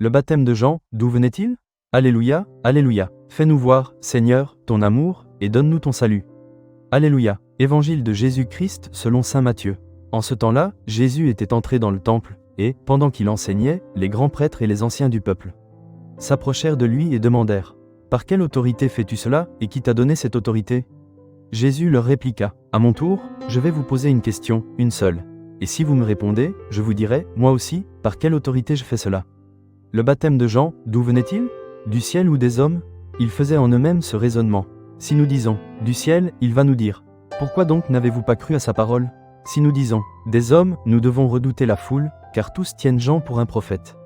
Le baptême de Jean, d'où venait-il? Alléluia, Alléluia. Fais-nous voir, Seigneur, ton amour, et donne-nous ton salut. Alléluia. Évangile de Jésus-Christ selon saint Matthieu. En ce temps-là, Jésus était entré dans le temple, et, pendant qu'il enseignait, les grands prêtres et les anciens du peuple s'approchèrent de lui et demandèrent: Par quelle autorité fais-tu cela, et qui t'a donné cette autorité? Jésus leur répliqua: À mon tour, je vais vous poser une question, une seule. Et si vous me répondez, je vous dirai, moi aussi, par quelle autorité je fais cela. Le baptême de Jean, d'où venait-il? Du ciel ou des hommes? Ils faisaient en eux-mêmes ce raisonnement. Si nous disons « du ciel », il va nous dire « Pourquoi donc n'avez-vous pas cru à sa parole ?» Si nous disons « des hommes », nous devons redouter la foule, car tous tiennent Jean pour un prophète.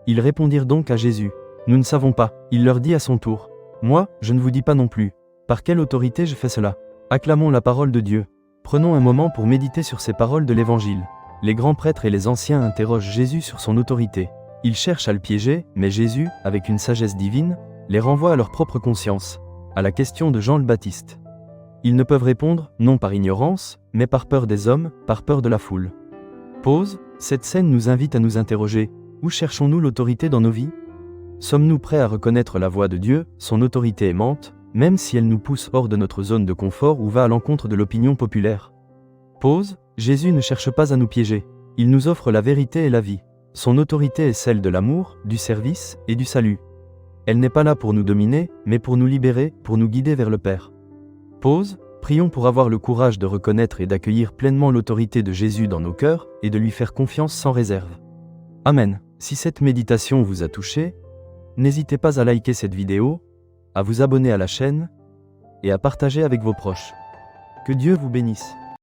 Ils répondirent donc à Jésus: Nous ne savons pas. Il leur dit à son tour: Moi, je ne vous dis pas non plus. Par quelle autorité je fais cela? Acclamons la parole de Dieu. Prenons un moment pour méditer sur ces paroles de l'Évangile. Les grands prêtres et les anciens interrogent Jésus sur son autorité. Ils cherchent à le piéger, mais Jésus, avec une sagesse divine, les renvoie à leur propre conscience, à la question de Jean le Baptiste. Ils ne peuvent répondre, non par ignorance, mais par peur des hommes, par peur de la foule. Pause. Cette scène nous invite à nous interroger: où cherchons-nous l'autorité dans nos vies? Sommes-nous prêts à reconnaître la voix de Dieu, son autorité aimante, même si elle nous pousse hors de notre zone de confort ou va à l'encontre de l'opinion populaire? Pause. Jésus ne cherche pas à nous piéger. Il nous offre la vérité et la vie. Son autorité est celle de l'amour, du service et du salut. Elle n'est pas là pour nous dominer, mais pour nous libérer, pour nous guider vers le Père. Pause. Prions pour avoir le courage de reconnaître et d'accueillir pleinement l'autorité de Jésus dans nos cœurs et de lui faire confiance sans réserve. Amen. Si cette méditation vous a touché, n'hésitez pas à liker cette vidéo, à vous abonner à la chaîne et à partager avec vos proches. Que Dieu vous bénisse.